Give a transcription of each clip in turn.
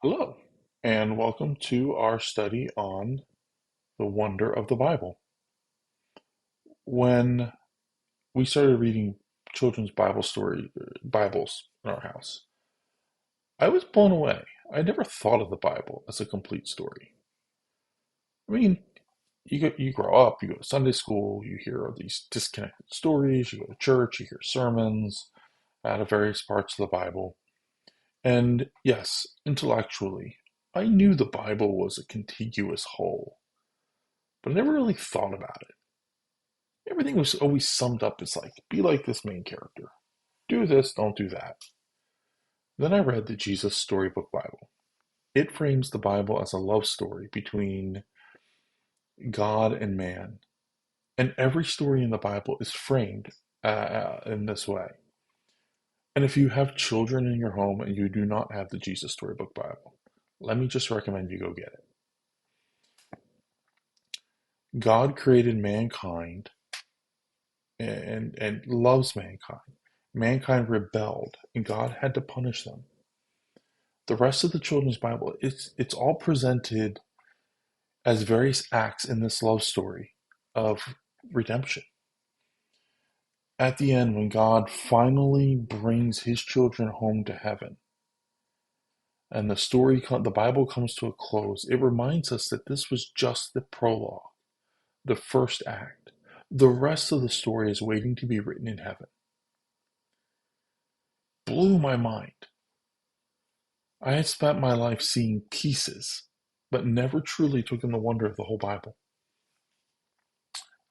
Hello, and welcome to our study on the wonder of the Bible. When we started reading children's Bibles in our house, I was blown away. I never thought of the Bible as a complete story. I mean, you grow up, you go to Sunday school, you hear all these disconnected stories, you go to church, you hear sermons out of various parts of the Bible. And yes, intellectually, I knew the Bible was a contiguous whole, but I never really thought about it. Everything was always summed up as like, be like this main character. Do this, don't do that. Then I read the Jesus Storybook Bible. It frames the Bible as a love story between God and man. And every story in the Bible is framed in this way. And if you have children in your home and you do not have the Jesus Storybook Bible, let me just recommend you go get it. God created mankind and loves mankind. Mankind rebelled, and God had to punish them. The rest of the children's Bible, it's all presented as various acts in this love story of redemption. At the end, when God finally brings his children home to heaven, and the Bible comes to a close, it reminds us that this was just the prologue, the first act. The rest of the story is waiting to be written in heaven. Blew my mind. I had spent my life seeing pieces, but never truly took in the wonder of the whole Bible.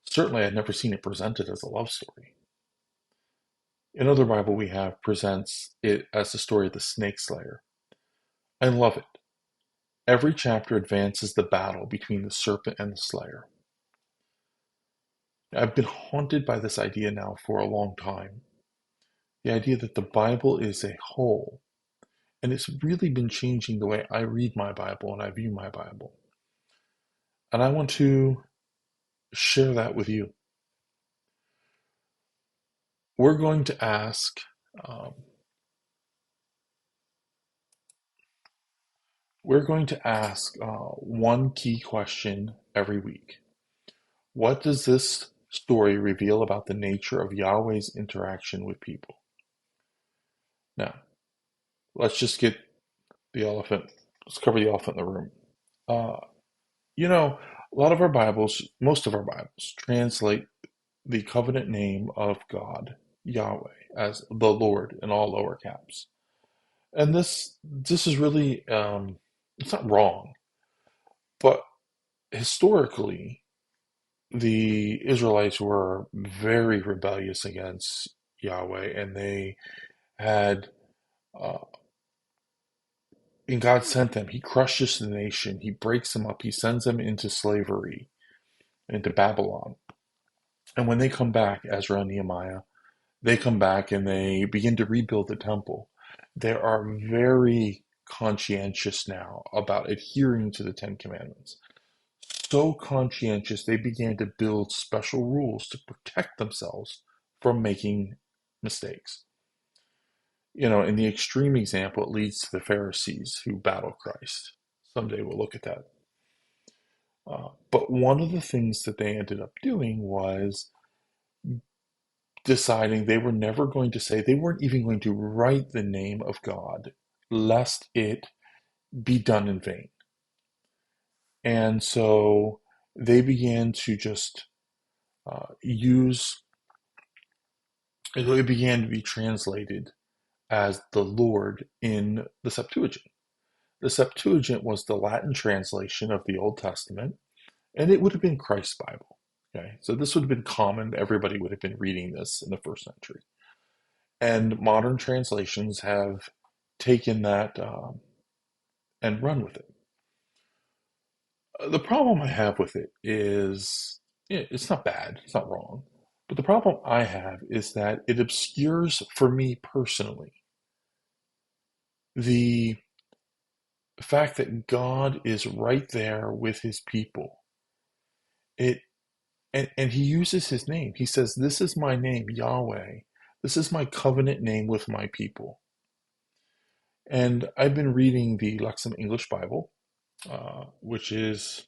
Certainly, I had never seen it presented as a love story. Another Bible we have presents it as the story of the snake slayer. I love it. Every chapter advances the battle between the serpent and the slayer. I've been haunted by this idea now for a long time. The idea that the Bible is a whole, and it's really been changing the way I read my Bible and I view my Bible. And I want to share that with you. We're going to ask um, one key question every week. What does this story reveal about the nature of Yahweh's interaction with people? Now, let's just get the elephant, let's cover the elephant in the room. Uh, you know, a lot of our Bibles, most of our Bibles, translate the covenant name of God, Yahweh, as the Lord in all lower caps. And this is really, it's not wrong, but historically, the Israelites were very rebellious against Yahweh, and they had, uh, and God sent them. He crushes the nation. He breaks them up. He sends them into slavery, into Babylon. And when they come back, Ezra and Nehemiah, they come back and they begin to rebuild the temple. They are very conscientious now about adhering to the Ten Commandments. So conscientious, they began to build special rules to protect themselves from making mistakes. In the extreme example, it leads to the Pharisees who battle Christ. Someday we'll look at that. But one of the things that they ended up doing was deciding they were never going to say, they weren't even going to write the name of God, lest it be done in vain. And so they began to just use, it began to be translated as the Lord in the Septuagint. The Septuagint was the Latin translation of the Old Testament, and it would have been Christ's Bible. Okay, so this would have been common. Everybody would have been reading this in the first century. And modern translations have taken that and run with it. The problem I have with it is it's not bad, it's not wrong. But the problem I have is that it obscures, for me personally, the fact that God is right there with his people. It and he uses his name. He says, "This is my name, Yahweh. This is my covenant name with my people." And I've been reading the Lexham English Bible, which is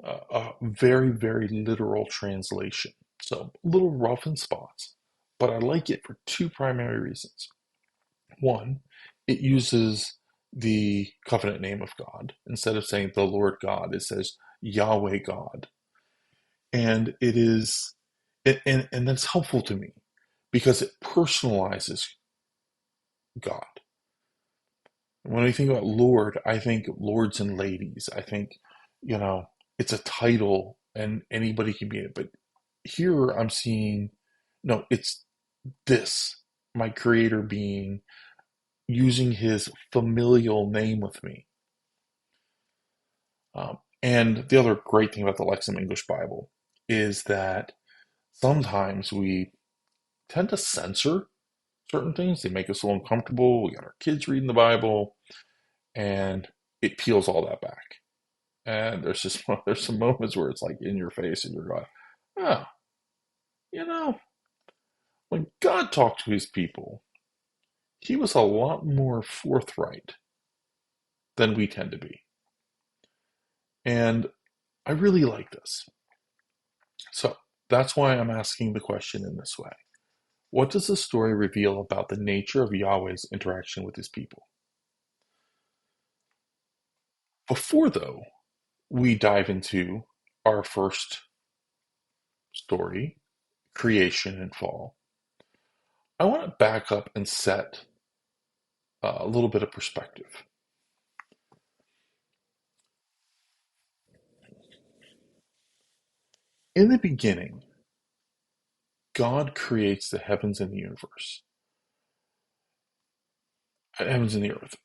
a very, very literal translation. So a little rough in spots, but I like it for two primary reasons. One, it uses the covenant name of God. Instead of saying the Lord God, it says Yahweh God. And it is, and that's helpful to me because it personalizes God. When I think about Lord, I think lords and ladies. I think, you know, it's a title and anybody can be it. But here I'm seeing, no, it's this, my creator being using his familial name with me. And the other great thing about the Lexham English Bible is that sometimes we tend to censor certain things. They make us a little uncomfortable. We got our kids reading the Bible, and it peels all that back. And there's just there's some moments where it's like in your face, and you're going, "Oh, you know, when God talked to His people, He was a lot more forthright than we tend to be." And I really like this. So that's why I'm asking the question in this way. What does the story reveal about the nature of Yahweh's interaction with His people? Before, though, we dive into our first story, creation and fall, I want to back up and set a little bit of perspective. In the beginning, God creates the heavens and the universe, heavens and the earth.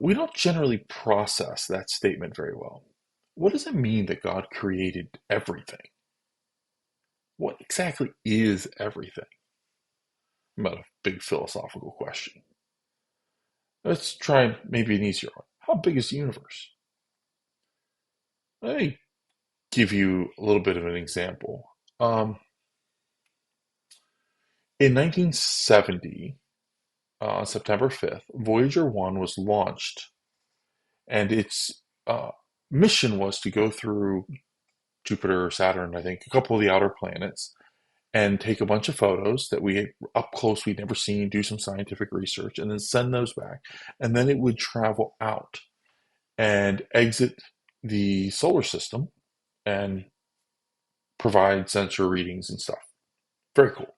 We don't generally process that statement very well. What does it mean that God created everything? What exactly is everything? About a big philosophical question. Let's try maybe an easier one. How big is the universe? Let me give you a little bit of an example. In 1970, September 5th, Voyager 1 was launched, and its mission was to go through Jupiter, Saturn, I think, a couple of the outer planets, and take a bunch of photos that we up close we'd never seen, do some scientific research, and then send those back. And then it would travel out and exit the solar system and provide sensor readings and stuff. Very cool.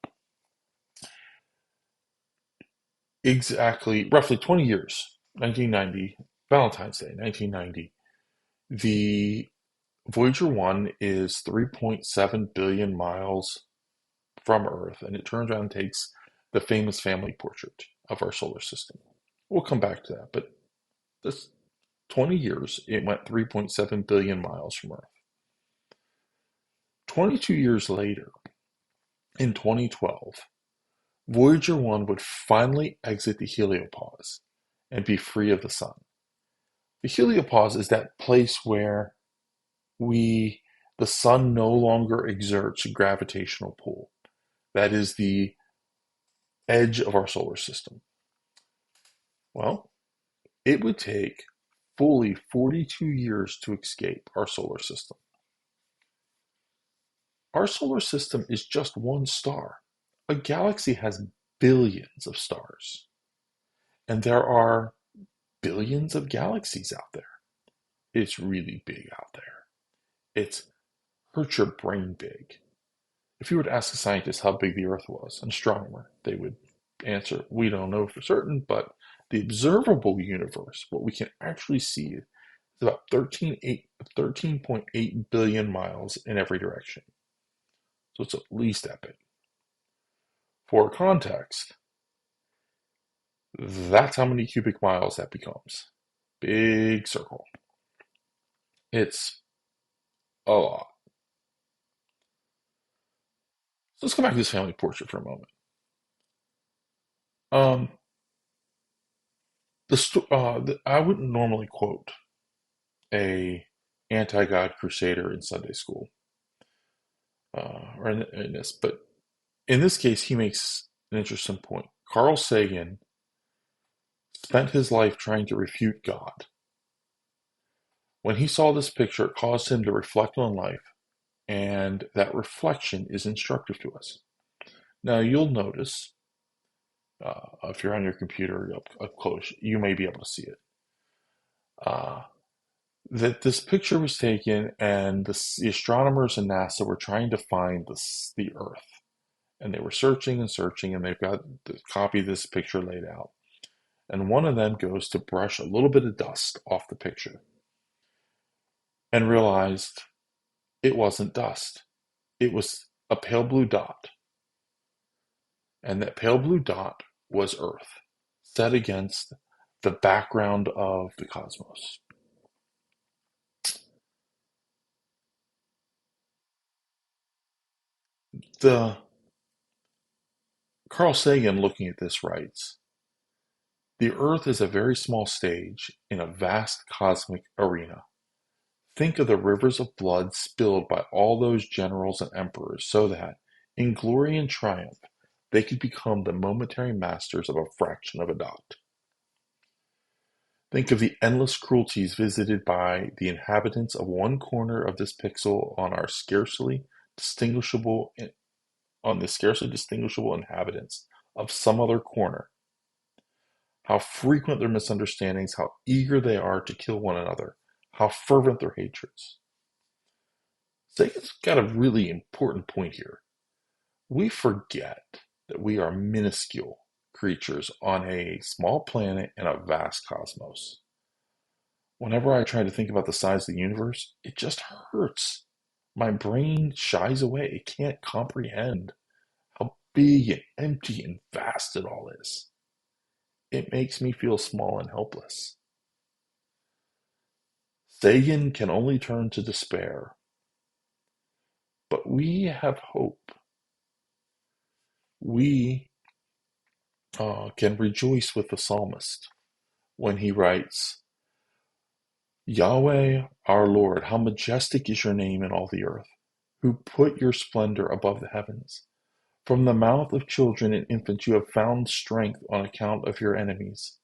Exactly, roughly 20 years, 1990, Valentine's Day, 1990. The Voyager 1 is 3.7 billion miles from Earth, and it turns around and takes the famous family portrait of our solar system. We'll come back to that, but this 20 years, it went 3.7 billion miles from Earth. 22 years later, in 2012, Voyager 1 would finally exit the heliopause and be free of the sun. The heliopause is that place where the sun no longer exerts a gravitational pull. That is the edge of our solar system. Well, it would take fully 42 years to escape our solar system. Our solar system is just one star. A galaxy has billions of stars, and there are billions of galaxies out there. It's really big out there. It's hurt your brain big. If you were to ask a scientist how big the Earth was, an astronomer, they would answer, we don't know for certain, but the observable universe, what we can actually see, is about 13.8 billion miles in every direction. So it's at least that big. For context, that's how many cubic miles that becomes. Big circle. It's a lot. So let's come back to this family portrait for a moment. Um, I wouldn't normally quote a anti-God crusader in Sunday school, or in this, but in this case, he makes an interesting point. Carl Sagan spent his life trying to refute God. When he saw this picture, it caused him to reflect on life, and that reflection is instructive to us. Now, you'll notice, if you're on your computer up close, you may be able to see it, uh, that this picture was taken, and the astronomers in NASA were trying to find the Earth. And they were searching and searching, and they've got the copy of this picture laid out. And one of them goes to brush a little bit of dust off the picture and realized it wasn't dust. It was a pale blue dot. And that pale blue dot was Earth, set against the background of the cosmos. The Carl Sagan, looking at this, writes, "The Earth is a very small stage in a vast cosmic arena. Think of the rivers of blood spilled by all those generals and emperors so that, in glory and triumph, they could become the momentary masters of a fraction of a dot. Think of the endless cruelties visited by the inhabitants of one corner of this pixel on our scarcely distinguishable inhabitants of some other corner. How frequent their misunderstandings, how eager they are to kill one another, how fervent their hatreds." Sagan's got a really important point here. We forget that we are minuscule creatures on a small planet in a vast cosmos. Whenever I try to think about the size of the universe, it just hurts. My brain shies away. It can't comprehend how big and empty and vast it all is. It makes me feel small and helpless. Sagan can only turn to despair, but we have hope. We can rejoice with the psalmist when he writes, "Yahweh, our Lord, how majestic is your name in all the earth, who put your splendor above the heavens. From the mouth of children and infants you have found strength on account of your enemies,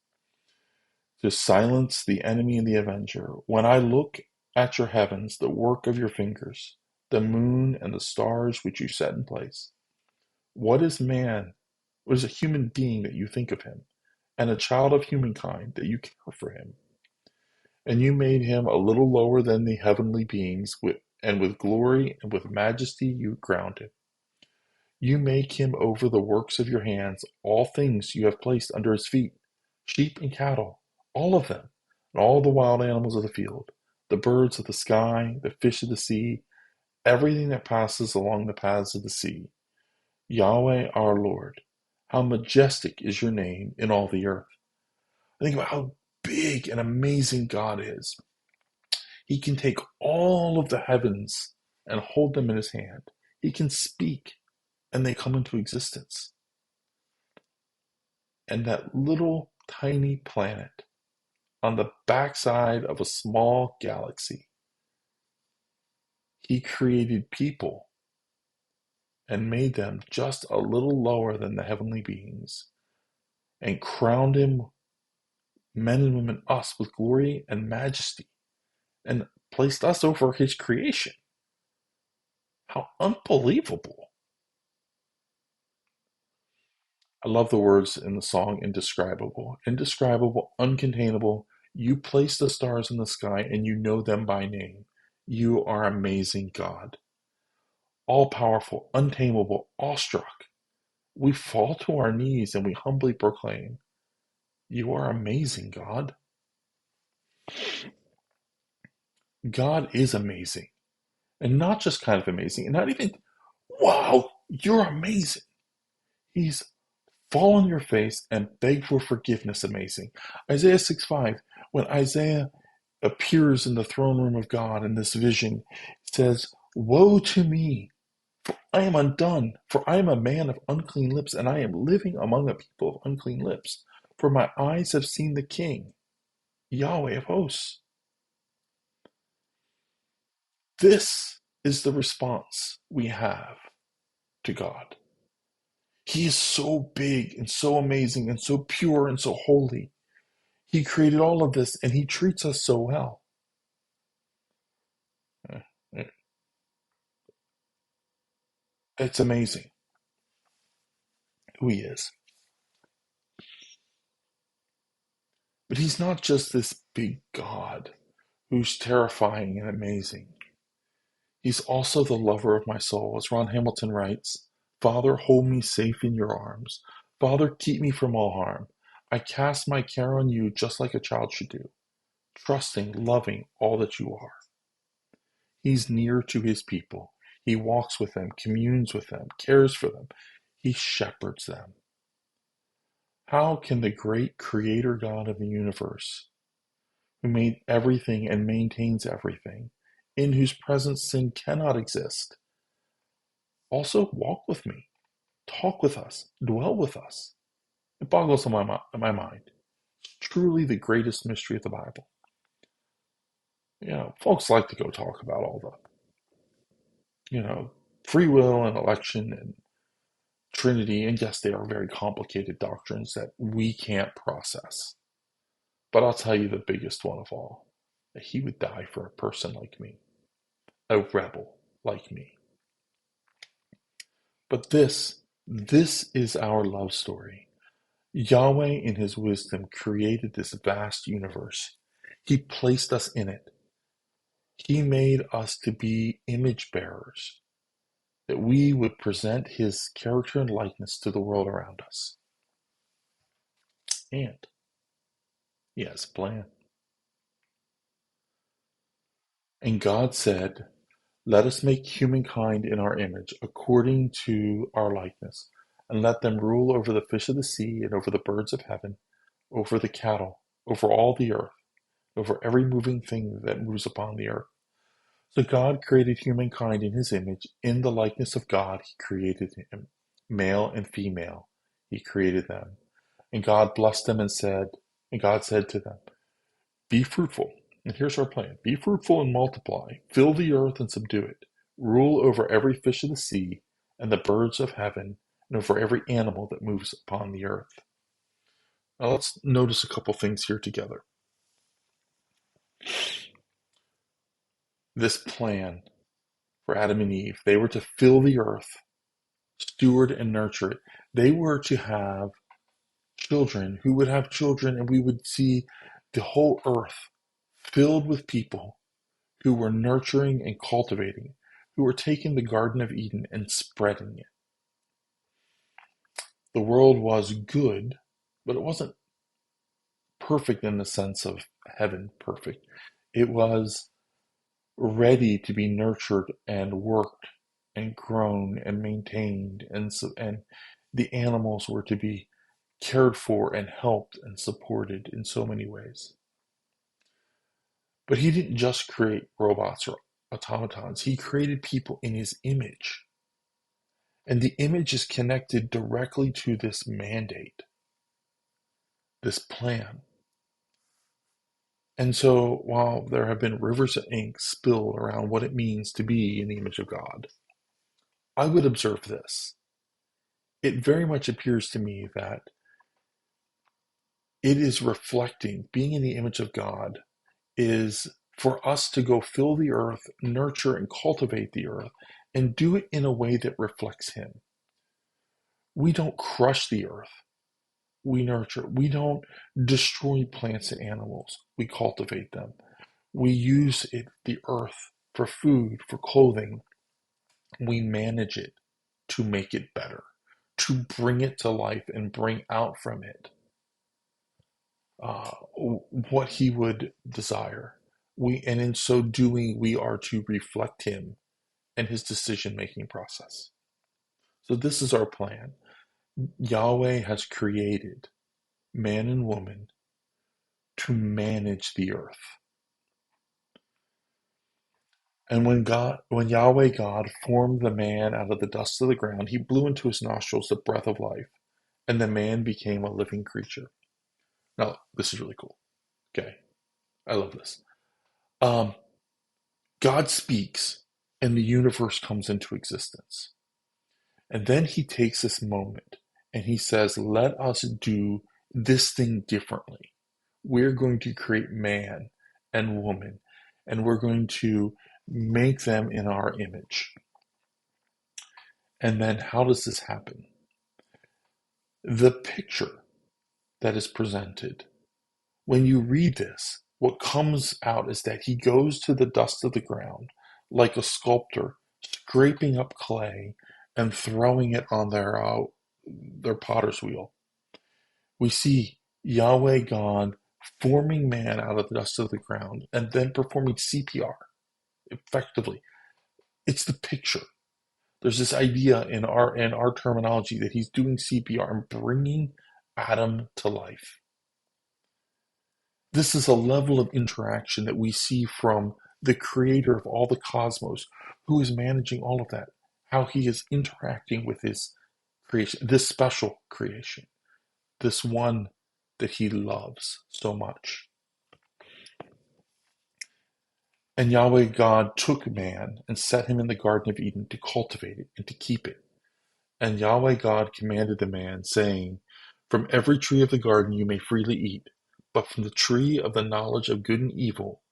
to silence the enemy and the avenger. When I look at your heavens, the work of your fingers, the moon and the stars which you set in place. What is man? What is a human being that you think of him, and a child of humankind that you care for him? And you made him a little lower than the heavenly beings, and with glory and with majesty you crowned him. You make him over the works of your hands. All things you have placed under his feet, sheep and cattle, all of them, and all the wild animals of the field, the birds of the sky, the fish of the sea, everything that passes along the paths of the sea. Yahweh our Lord, how majestic is your name in all the earth." I think about how big and amazing God is. He can take all of the heavens and hold them in his hand. He can speak and they come into existence. And that little tiny planet on the backside of a small galaxy, he created people and made them just a little lower than the heavenly beings and crowned him, men and women, us, with glory and majesty and placed us over his creation. How unbelievable. I love the words in the song "indescribable." Indescribable, uncontainable. You place the stars in the sky and you know them by name. You are amazing, God. All powerful, untamable, awestruck. We fall to our knees and we humbly proclaim, "You are amazing, God." God is amazing. And not just kind of amazing, and not even, "Wow, you're amazing." He's fall on your face and beg for forgiveness. Amazing. Isaiah 6:5, when Isaiah appears in the throne room of God in this vision, it says, "Woe to me, for I am undone, for I am a man of unclean lips, and I am living among a people of unclean lips. For my eyes have seen the King, Yahweh of hosts." This is the response we have to God. He is so big and so amazing and so pure and so holy. He created all of this and he treats us so well. It's amazing who he is. But he's not just this big God who's terrifying and amazing. He's also the lover of my soul. As Ron Hamilton writes, Father, hold me safe in your arms. Father, keep me from all harm. I cast my care on you just like a child should do, trusting, loving all that you are. He's near to his people. He walks with them, communes with them, cares for them. He shepherds them. How can the great creator God of the universe, who made everything and maintains everything, in whose presence sin cannot exist, also walk with me, talk with us, dwell with us? It boggles my mind. It's truly the greatest mystery of the Bible. Folks like to go talk about all the free will and election and Trinity, and yes, they are very complicated doctrines that we can't process. But I'll tell you the biggest one of all, that he would die for a person like me, a rebel like me. But this is our love story. Yahweh, in his wisdom, created this vast universe. He placed us in it. He made us to be image bearers, that we would present his character and likeness to the world around us. And he has a plan. And God said, let us make humankind in our image, according to our likeness, and let them rule over the fish of the sea, and over the birds of heaven, over the cattle, over all the earth, over every moving thing that moves upon the earth. So God created humankind in his image. In the likeness of God, he created him. Male and female, he created them. And God blessed them and God said to them, be fruitful. And here's our plan. Be fruitful and multiply. Fill the earth and subdue it. Rule over every fish of the sea and the birds of heaven and over every animal that moves upon the earth. Now let's notice a couple things here together. This plan for Adam and Eve, they were to fill the earth, steward and nurture it. They were to have children who would have children, and we would see the whole earth filled with people who were nurturing and cultivating, who were taking the Garden of Eden and spreading it. The world was good, but it wasn't perfect in the sense of heaven perfect. It was ready to be nurtured and worked and grown and maintained, and the animals were to be cared for and helped and supported in so many ways. But he didn't just create robots or automatons. He created people in his image. And the image is connected directly to this mandate, this plan. And so while there have been rivers of ink spilled around what it means to be in the image of God, I would observe this. It very much appears to me that it is reflecting, being in the image of God is for us to go fill the earth, nurture and cultivate the earth, and do it in a way that reflects him. We don't crush the earth. We nurture. We don't destroy plants and animals. We cultivate them. We use the earth for food, for clothing. We manage it to make it better, to bring it to life and bring out from it uh, what he would desire. And in so doing, we are to reflect him and his decision-making process. So this is our plan. Yahweh has created man and woman to manage the earth. And when Yahweh God formed the man out of the dust of the ground, he blew into his nostrils the breath of life, and the man became a living creature. Now, this is really cool. Okay. I love this. Um, God speaks, and the universe comes into existence. And then he takes this moment and he says, let us do this thing differently. we're going to create man and woman, and we're going to make them in our image. And then how does this happen? The picture that is presented, when you read this, what comes out is that he goes to the dust of the ground like a sculptor, scraping up clay and throwing it on their potter's wheel. We see Yahweh God forming man out of the dust of the ground and then performing CPR effectively. It's the picture. There's this idea in our terminology that he's doing CPR and bringing Adam to life. This is a level of interaction that we see from the creator of all the cosmos, who is managing all of that, how he is interacting with his creation, this special creation, this one that he loves so much. And Yahweh God took man and set him in the Garden of Eden to cultivate it and to keep it. And Yahweh God commanded the man, saying, from every tree of the garden you may freely eat, but from the tree of the knowledge of good and evil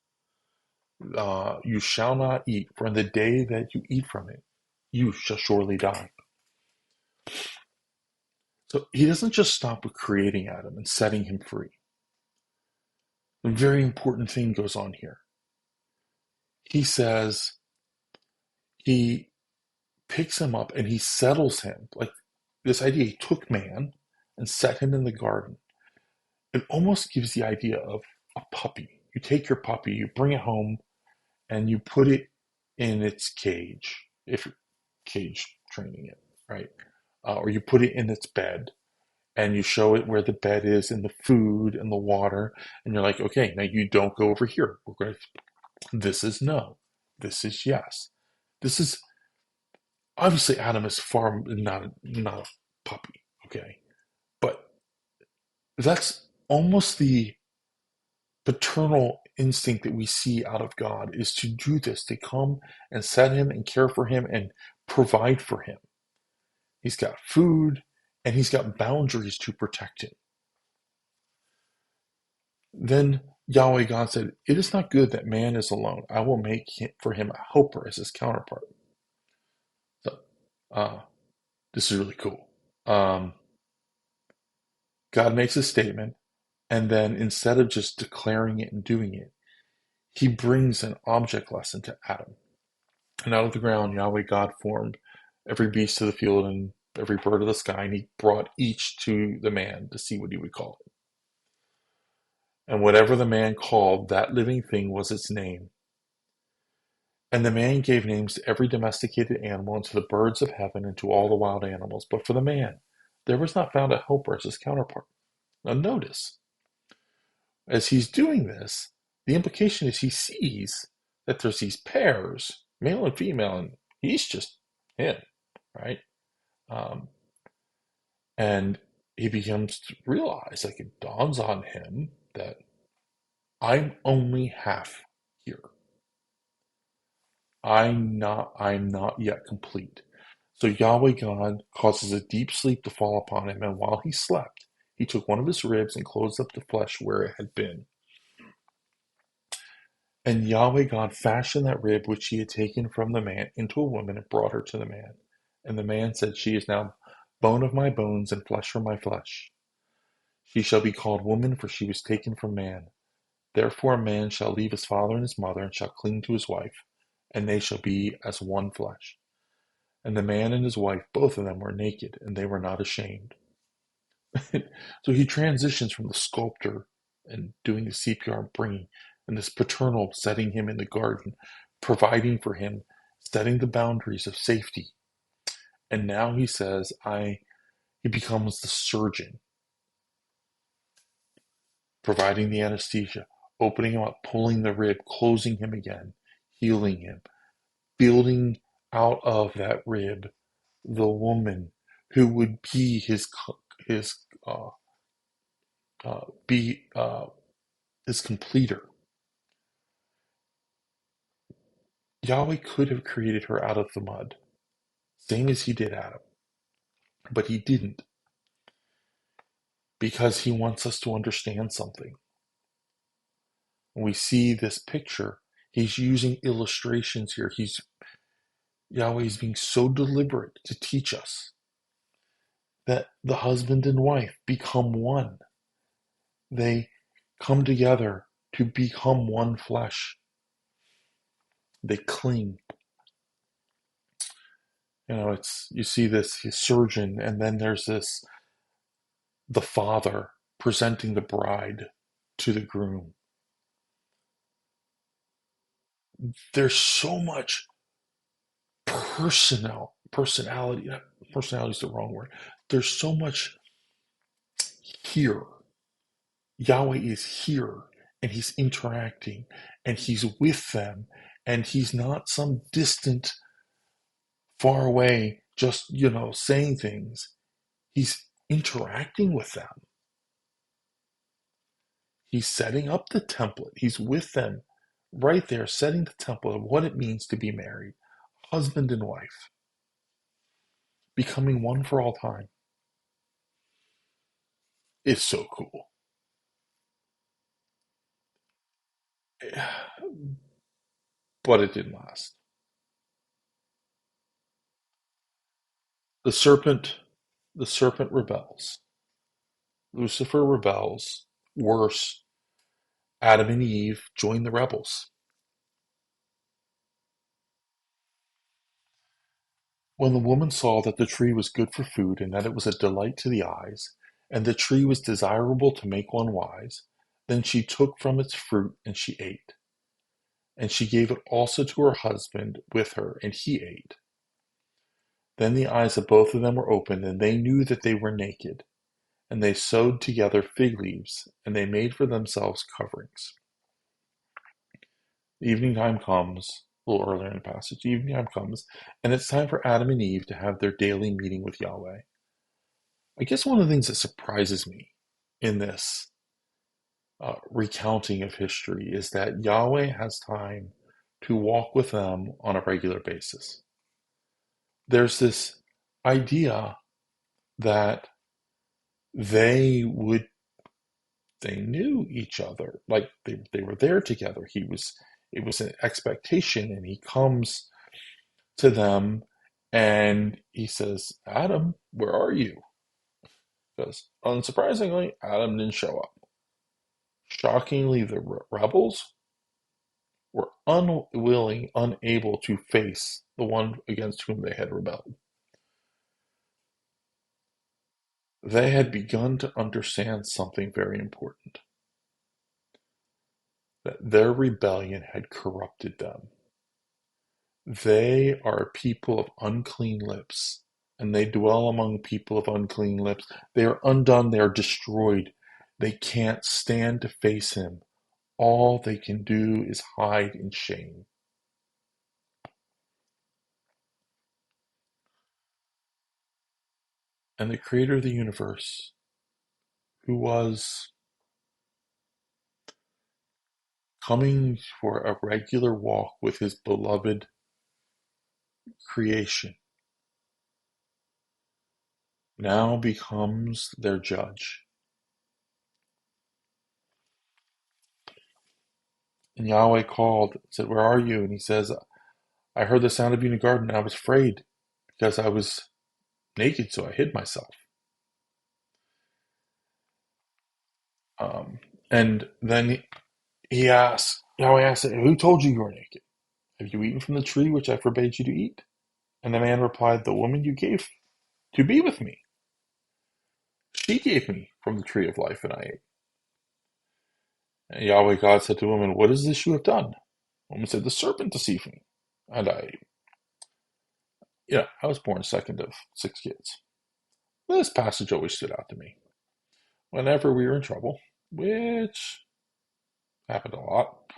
you shall not eat, for in the day that you eat from it, you shall surely die. So he doesn't just stop with creating Adam and setting him free. A very important thing goes on here. He says he picks him up and he settles him. Like this idea, he took man and set him in the garden. It almost gives the idea of a puppy. You take your puppy, you bring it home, and you put it in its cage, if you're cage training it, right? Or you put it in its bed and you show it where the bed is and the food and the water, and you're like, okay, now you don't go over here. This is no, this is yes. This is obviously Adam is far not a puppy, okay, but that's almost the paternal instinct that we see out of God is to do this, to come and set him and care for him and provide for him. He's got food and he's got boundaries to protect him. Then Yahweh God said, it is not good that man is alone. I will make for him a helper as his counterpart. So, this is really cool. God makes a statement, and then instead of just declaring it and doing it, he brings an object lesson to Adam. And out of the ground, Yahweh God formed every beast of the field and every bird of the sky, and he brought each to the man to see what he would call it. And whatever the man called that living thing was its name. And the man gave names to every domesticated animal and to the birds of heaven and to all the wild animals. But for the man, there was not found a helper as his counterpart. Now notice, as he's doing this, the implication is he sees that there's these pairs, male and female, and he's just him, right? Um, and he begins to realize, like it dawns on him that I'm only half here. I'm not yet complete. So Yahweh God causes a deep sleep to fall upon him, and while he slept, he took one of his ribs and closed up the flesh where it had been. And Yahweh God fashioned that rib which he had taken from the man into a woman and brought her to the man. And the man said, she is now bone of my bones and flesh from my flesh. She shall be called woman, for she was taken from man. Therefore a man shall leave his father and his mother, and shall cling to his wife, and they shall be as one flesh. And the man and his wife, both of them, were naked, and they were not ashamed. So he transitions from the sculptor and doing the CPR bringing, and this paternal setting him in the garden, providing for him, setting the boundaries of safety. And now he says, he becomes the surgeon, providing the anesthesia, opening him up, pulling the rib, closing him again, healing him, building out of that rib the woman who would be his be his completer. Yahweh could have created her out of the mud, same as he did Adam, but he didn't, because he wants us to understand something. And we see this picture. He's using illustrations here. Yahweh is being so deliberate to teach us that the husband and wife become one. They come together to become one flesh. They cling. You see this surgeon, and then there's the father presenting the bride to the groom. There's so much personality. Personality is the wrong word. There's so much here. Yahweh is here, and he's interacting, and he's with them, and he's not some distant, far away, just, saying things. He's interacting with them. He's setting up the template. He's with them right there, setting the template of what it means to be married, husband and wife, becoming one for all time. It's so cool. But it didn't last. The serpent, the serpent rebels. Lucifer rebels. Worse, Adam and Eve join the rebels. When the woman saw that the tree was good for food, and that it was a delight to the eyes, and the tree was desirable to make one wise, then she took from its fruit, and she ate. And she gave it also to her husband with her, and he ate. Then the eyes of both of them were opened, and they knew that they were naked. And they sewed together fig leaves, and they made for themselves coverings. The evening time comes, a little earlier in the passage, the evening time comes, and it's time for Adam and Eve to have their daily meeting with Yahweh. I guess one of the things that surprises me in this recounting of history is that Yahweh has time to walk with them on a regular basis. There's this idea that they would they knew each other, like they were there together. It was an expectation, and he comes to them and he says, Adam, where are you? Because unsurprisingly, Adam didn't show up. Shockingly, the rebels were unwilling, unable to face the one against whom they had rebelled. They had begun to understand something very important, that their rebellion had corrupted them. They are a people of unclean lips, and they dwell among people of unclean lips. They are undone, they are destroyed. They can't stand to face him. All they can do is hide in shame. And the creator of the universe, who was coming for a regular walk with his beloved creation, now becomes their judge. And Yahweh called, said, where are you? And he says, I heard the sound of you in the garden. I was afraid because I was naked, so I hid myself. And then Yahweh asked, who told you were naked? Have you eaten from the tree which I forbade you to eat? And the man replied, the woman you gave to be with me. She gave me from the tree of life, and I ate. And Yahweh God said to the woman, what is this you have done? The woman said, the serpent deceived me, and I ate. I was born second of 6 kids. This passage always stood out to me. Whenever we were in trouble, which happened a lot,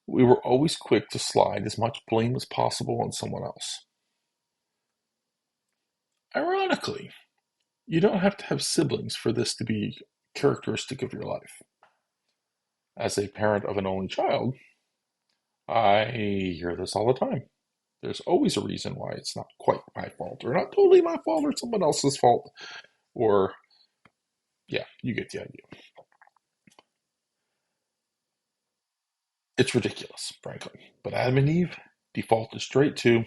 we were always quick to slide as much blame as possible on someone else. Ironically, you don't have to have siblings for this to be characteristic of your life. As a parent of an only child, I hear this all the time. There's always a reason why it's not quite my fault, or not totally my fault, or someone else's fault, or, yeah, you get the idea. It's ridiculous, frankly. But Adam and Eve defaulted straight to,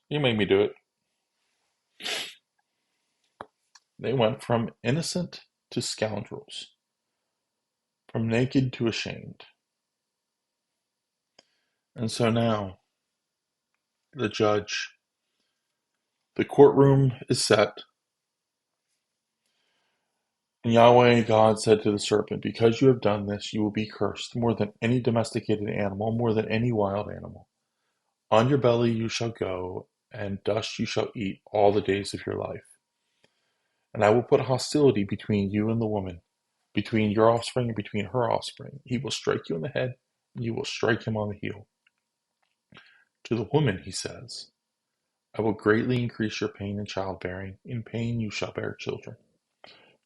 you made me do it. They went from innocent to scoundrels, from naked to ashamed. And so now, the judge, the courtroom is set, and Yahweh God said to the serpent, because you have done this, you will be cursed more than any domesticated animal, more than any wild animal. On your belly you shall go, and dust you shall eat all the days of your life. And I will put hostility between you and the woman, between your offspring and between her offspring. He will strike you on the head, and you will strike him on the heel. To the woman he says, I will greatly increase your pain in childbearing. In pain you shall bear children.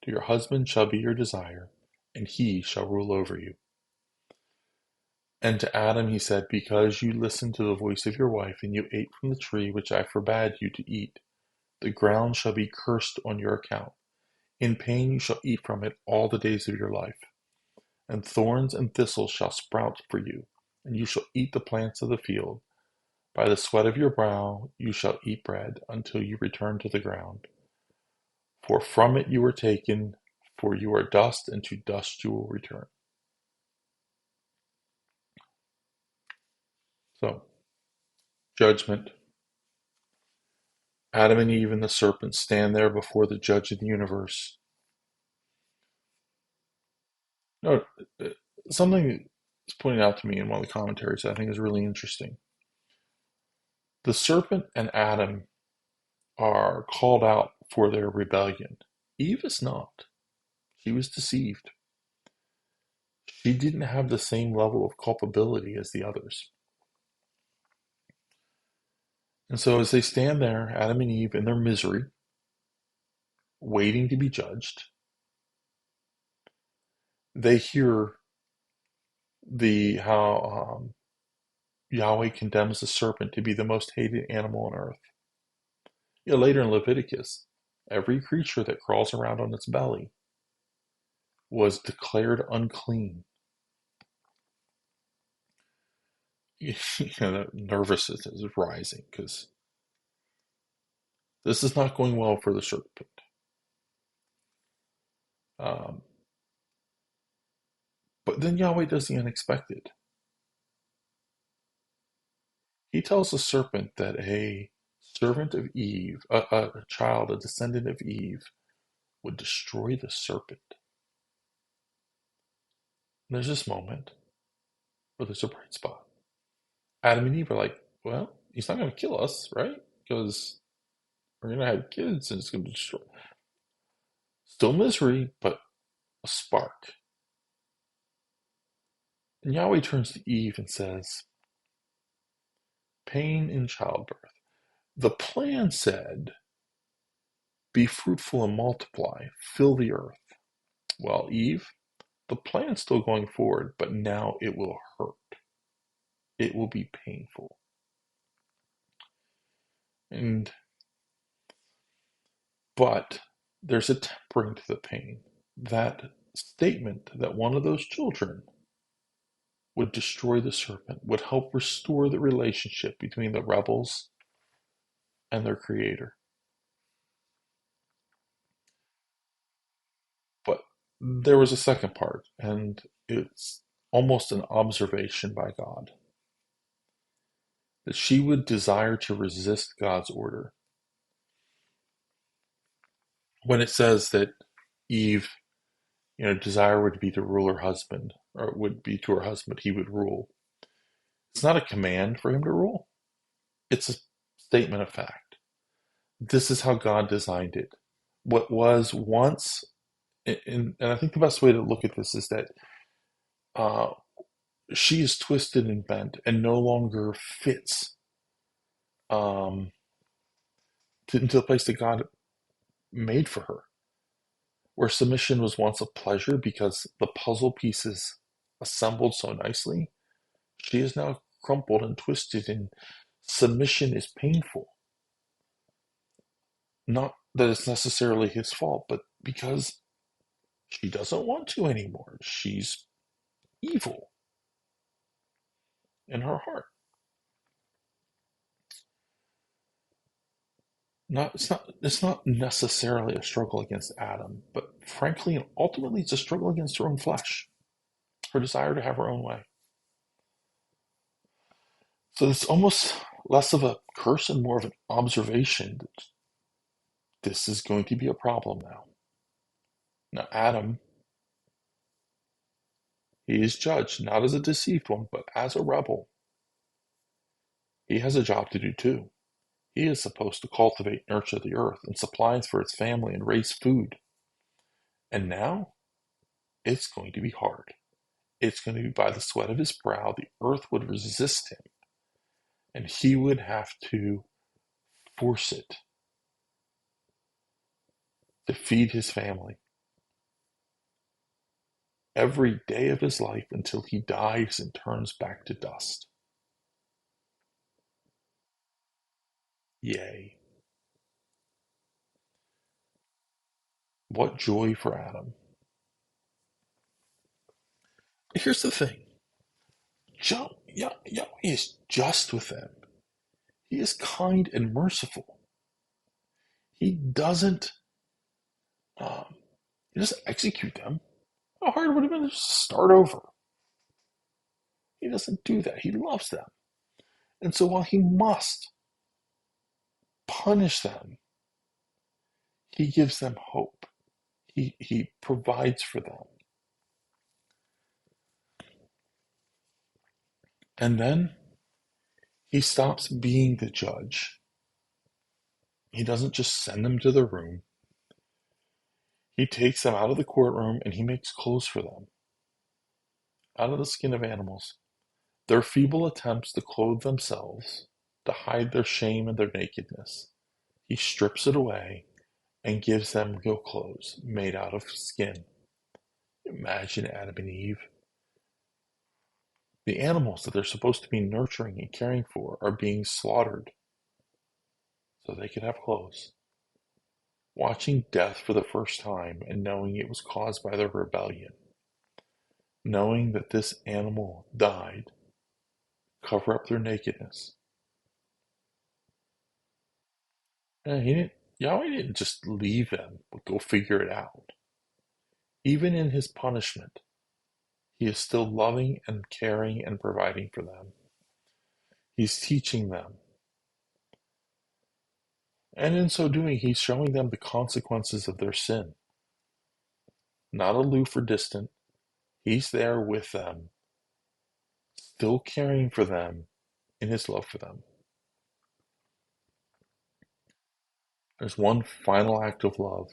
To your husband shall be your desire, and he shall rule over you. And to Adam he said, because you listened to the voice of your wife, and you ate from the tree which I forbade you to eat, the ground shall be cursed on your account. In pain you shall eat from it all the days of your life. And thorns and thistles shall sprout for you, and you shall eat the plants of the field. By the sweat of your brow you shall eat bread, until you return to the ground. For from it you were taken, for you are dust, and to dust you will return. So, judgment. Adam and Eve and the serpent stand there before the judge of the universe. No, something is pointed out to me in one of the commentaries that I think is really interesting. The serpent and Adam are called out for their rebellion. Eve is not. She was deceived. She didn't have the same level of culpability as the others. And so as they stand there, Adam and Eve in their misery, waiting to be judged, they hear how Yahweh condemns the serpent to be the most hated animal on earth. Later in Leviticus, every creature that crawls around on its belly was declared unclean. The nervousness is rising because this is not going well for the serpent. Um, but then Yahweh does the unexpected. He tells the serpent that a servant of Eve, a child, a descendant of Eve, would destroy the serpent. And there's this moment where there's a bright spot. Adam and Eve are like, well, he's not going to kill us, right? Because we're going to have kids and it's going to destroy. Still misery, but a spark. And Yahweh turns to Eve and says, pain in childbirth. The plan said, be fruitful and multiply, fill the earth. Well, Eve, the plan's still going forward, but now it will hurt. It will be painful. But there's a tempering to the pain. That statement that one of those children would destroy the serpent would help restore the relationship between the rebels and their creator. But there was a second part, and it's almost an observation by God that she would desire to resist God's order. When it says that Eve, desire would be to rule her husband, or it would be to her husband, he would rule. It's not a command for him to rule. It's a statement of fact. This is how God designed it. What was once, and I think the best way to look at this is that uh, she is twisted and bent and no longer fits um, into the place that God made for her. Where submission was once a pleasure because the puzzle pieces assembled so nicely, she is now crumpled and twisted, and submission is painful. Not that it's necessarily his fault, but because she doesn't want to anymore. She's evil. in her heart. It's not necessarily a struggle against Adam, but frankly and ultimately it's a struggle against her own flesh, her desire to have her own way. So it's almost less of a curse and more of an observation that this is going to be a problem now. Now Adam, he is judged not as a deceived one, but as a rebel. He has a job to do too. He is supposed to cultivate, nurture the earth, and supplies for its family and raise food. And now it's going to be hard. It's going to be by the sweat of his brow. The earth would resist him, and he would have to force it to feed his family every day of his life until he dies and turns back to dust. Yea, what joy for Adam. Here's the thing. Yahweh is just with them. He is kind and merciful. He doesn't um, he doesn't execute them. How hard would it have been to just start over? He doesn't do that. He loves them. And so while he must punish them, he gives them hope. He provides for them. And then he stops being the judge. He doesn't just send them to the room. He takes them out of the courtroom and he makes clothes for them out of the skin of animals. Their feeble attempts to clothe themselves, to hide their shame and their nakedness, he strips it away and gives them real clothes made out of skin. Imagine Adam and Eve. The animals that they're supposed to be nurturing and caring for are being slaughtered so they could have clothes. Watching death for the first time and knowing it was caused by their rebellion, knowing that this animal died, cover up their nakedness. And Yahweh didn't just leave them, but go figure it out. Even in his punishment, he is still loving and caring and providing for them. He's teaching them. And in so doing, he's showing them the consequences of their sin. Not aloof or distant, he's there with them, still caring for them in his love for them. There's one final act of love.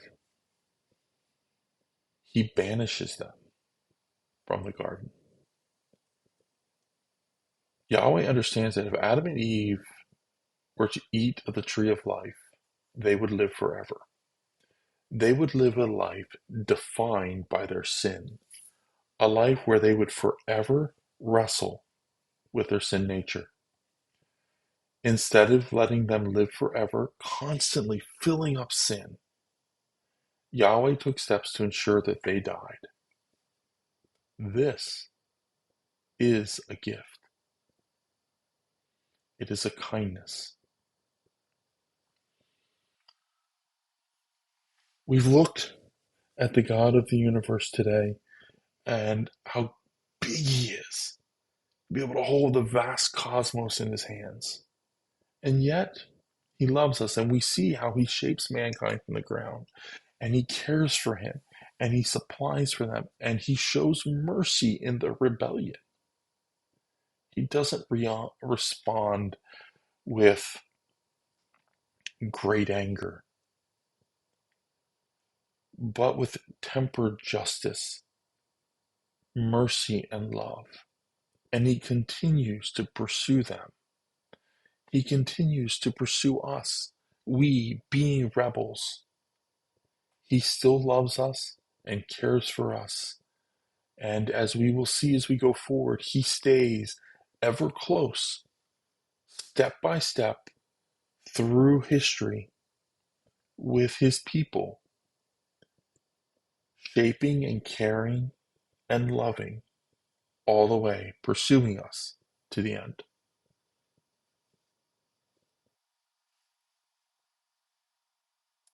He banishes them from the garden. Yahweh understands that if Adam and Eve were to eat of the tree of life, they would live forever. They would live a life defined by their sin, a life where they would forever wrestle with their sin nature. Instead of letting them live forever, constantly filling up sin, Yahweh took steps to ensure that they died. This is a gift. It is a kindness. We've looked at the God of the universe today and how big he is, to be able to hold the vast cosmos in his hands. And yet, he loves us, and we see how he shapes mankind from the ground, and he cares for him, and he supplies for them, and he shows mercy in the rebellion. He doesn't respond with great anger, but with tempered justice, mercy, and love. And he continues to pursue them. He continues to pursue us, we being rebels. He still loves us and cares for us. And as we will see as we go forward, he stays ever close, step by step, through history with his people, shaping and caring and loving all the way, pursuing us to the end.